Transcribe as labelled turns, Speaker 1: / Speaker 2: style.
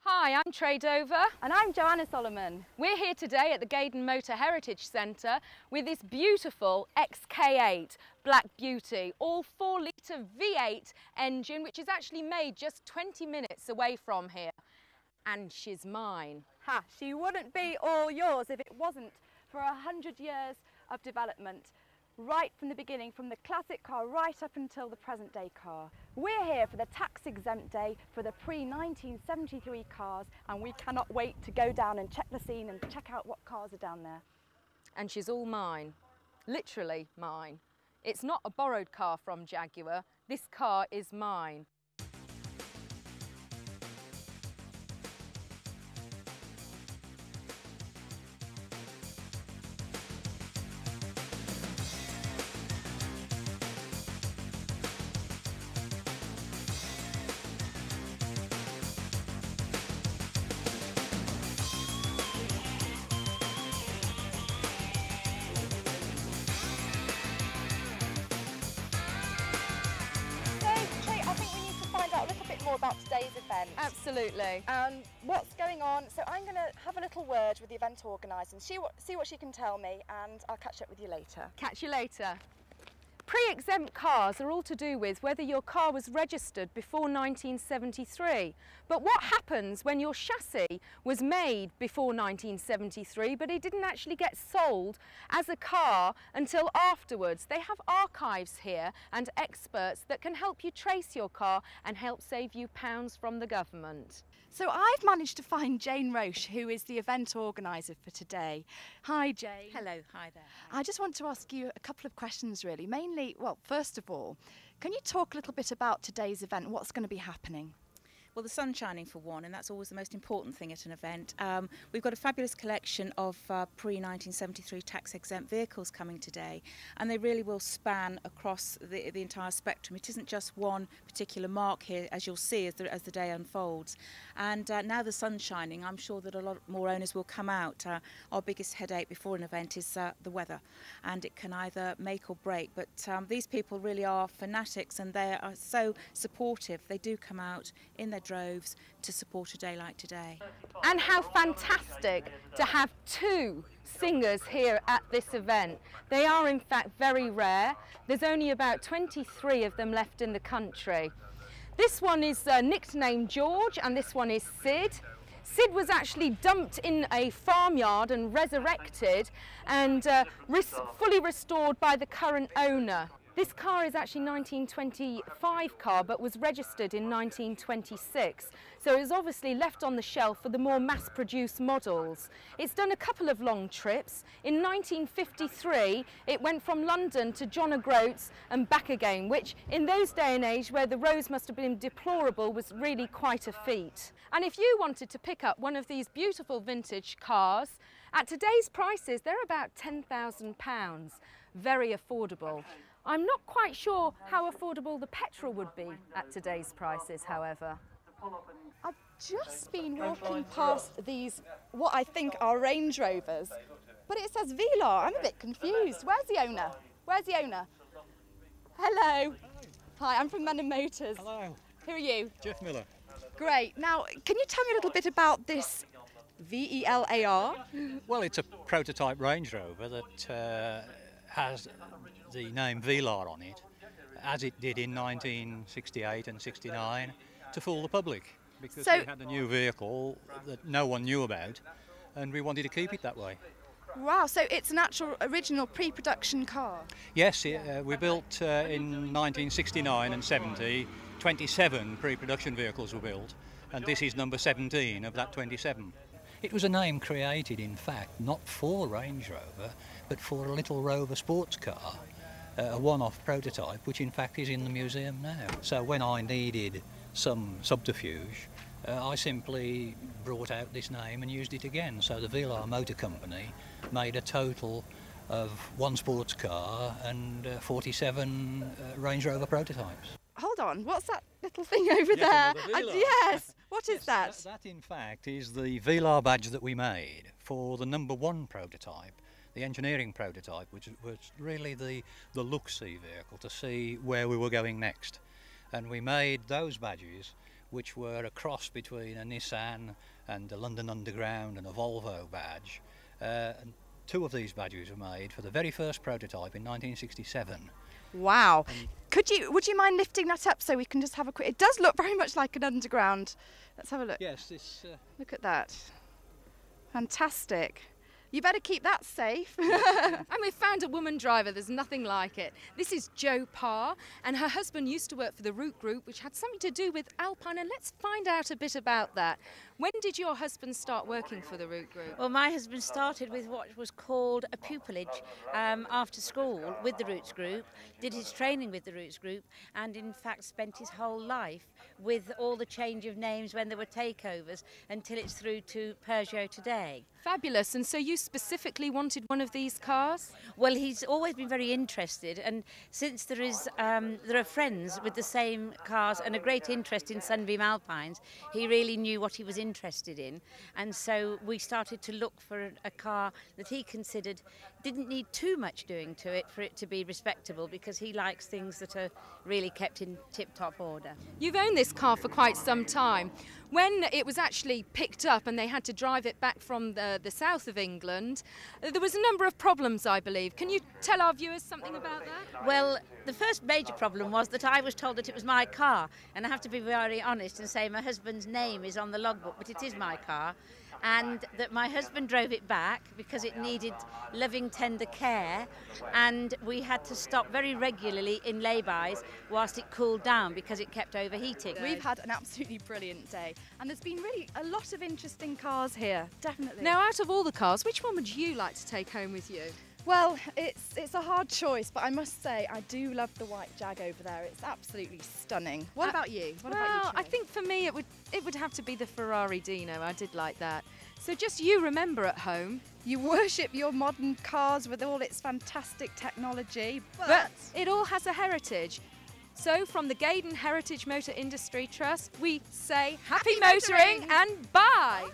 Speaker 1: Hi, I'm Trais.
Speaker 2: And I'm Joanna Soloman.
Speaker 1: We're here today at the Gaydon Motor Heritage Centre with this beautiful XK8 Black Beauty, all 4-litre V8 engine, which is actually made just 20 minutes away from here. And she's mine.
Speaker 2: Ha, she wouldn't be all yours if it wasn't for 100 years of development. Right from the beginning, from the classic car right up until the present day car. We're here for the tax exempt day for the pre-1973 cars, and we cannot wait to go down and check the scene and check out what cars are down there.
Speaker 1: And she's all mine, literally mine. It's not a borrowed car from Jaguar, this car is mine.
Speaker 2: About today's event.
Speaker 1: Absolutely.
Speaker 2: And what's going on. So I'm going to have a little word with the event organiser and see what she can tell me, and I'll catch up with you later.
Speaker 1: Catch you later. Pre-exempt cars are all to do with whether your car was registered before 1973. But what happens when your chassis was made before 1973 but it didn't actually get sold as a car until afterwards? They have archives here and experts that can help you trace your car and help save you pounds from the government.
Speaker 2: So I've managed to find Jane Roche, who is the event organiser for today. Hi Jane.
Speaker 3: Hello, hi there.
Speaker 2: I just want to ask you a couple of questions really. Mainly, well, first of all, can you talk a little bit about today's event, what's going to be happening?
Speaker 3: Well, the sun's shining for one, and that's always the most important thing at an event. We've got a fabulous collection of pre-1973 tax exempt vehicles coming today, and they really will span across the entire spectrum. It isn't just one particular mark here, as you'll see as the day unfolds. And now the sun's shining, I'm sure that a lot more owners will come out. Our biggest headache before an event is the weather, and it can either make or break. But these people really are fanatics, and they are so supportive. They do come out in their droves to support a day like today.
Speaker 1: And how fantastic to have two singers here at this event. They are in fact very rare. There's only about 23 of them left in the country. This one is nicknamed George, and this one is Sid. Sid was actually dumped in a farmyard and resurrected and fully restored by the current owner. This car is actually a 1925 car, but was registered in 1926. So it was obviously left on the shelf for the more mass-produced models. It's done a couple of long trips. In 1953, it went from London to John O'Groats and back again, which in those day and age, where the roads must have been deplorable, was really quite a feat. And if you wanted to pick up one of these beautiful vintage cars, at today's prices, they're about £10,000. Very affordable. I'm not quite sure how affordable the petrol would be at today's prices, however.
Speaker 2: I've just been walking past these, what I think are Range Rovers, but it says Velar. I'm a bit confused. Where's the owner? Where's the owner? Hello. Hi, I'm from Men & Motors.
Speaker 4: Hello.
Speaker 2: Who are you?
Speaker 4: Jeff Miller.
Speaker 2: Great. Now, can you tell me a little bit about this VELAR?
Speaker 4: Well, it's a prototype Range Rover that has the name Velar on it, as it did in 1968 and 69, to fool the public, because we had a new vehicle that no one knew about, and we wanted to keep it that way.
Speaker 2: Wow, so it's an actual original pre-production car?
Speaker 4: Yes, we built in 1969 and 70, 27 pre-production vehicles were built, and this is number 17 of that 27. It was a name created, in fact, not for Range Rover, but for a little Rover sports car, a one-off prototype, which in fact is in the museum now. So when I needed some subterfuge, I simply brought out this name and used it again. So the Velar Motor Company made a total of one sports car and 47 Range Rover prototypes.
Speaker 2: Hold on, what's that little thing over there? Yes, what is that?
Speaker 4: That in fact is the Velar badge that we made for the #1 prototype, the engineering prototype, which was really the look-see vehicle to see where we were going next. And we made those badges which were a cross between a Nissan and a London Underground and a Volvo badge. And two of these badges were made for the very first prototype in 1967.
Speaker 2: Wow. Would you mind lifting that up so we can just have a quick... It does look very much like an Underground. Let's have a look.
Speaker 4: Yes, this...
Speaker 2: Look at that. Fantastic. You better keep that safe.
Speaker 1: And we've found a woman driver, there's nothing like it. This is Jo Parr, and her husband used to work for the Route Group, which had something to do with Alpine, and let's find out a bit about that. When did your husband start working for the Route Group?
Speaker 5: Well, my husband started with what was called a pupillage after school with the Routes Group, did his training with the Routes Group, and in fact spent his whole life with all the change of names when there were takeovers until it's through to Peugeot today.
Speaker 1: Fabulous. And so you specifically wanted one of these cars?
Speaker 5: Well, he's always been very interested, and since there are friends with the same cars and a great interest in Sunbeam Alpines, he really knew what he was interested in, and so we started to look for a car that he considered didn't need too much doing to it for it to be respectable, because he likes things that are really kept in tip-top order.
Speaker 1: You've owned this car for quite some time. When it was actually picked up and they had to drive it back from the south of England, there was a number of problems, I believe. Can you tell our viewers something about that?
Speaker 5: Well, the first major problem was that I was told that it was my car, and I have to be very honest and say my husband's name is on the logbook, but it is my car, and that my husband drove it back because it needed loving, tender care, and we had to stop very regularly in lay-bys whilst it cooled down because it kept overheating.
Speaker 2: We've had an absolutely brilliant day, and there's been really a lot of interesting cars here, definitely.
Speaker 1: Now, out of all the cars, which one would you like to take home with you?
Speaker 2: Well, it's a hard choice, but I must say I do love the white Jag over there. It's absolutely stunning. What about you? What about you,
Speaker 1: I think for me it would have to be the Ferrari Dino. I did like that. So just you remember at home.
Speaker 2: You worship your modern cars with all its fantastic technology,
Speaker 1: but it all has a heritage. So from the Gaydon Heritage Motor Industry Trust, we say happy motoring and bye!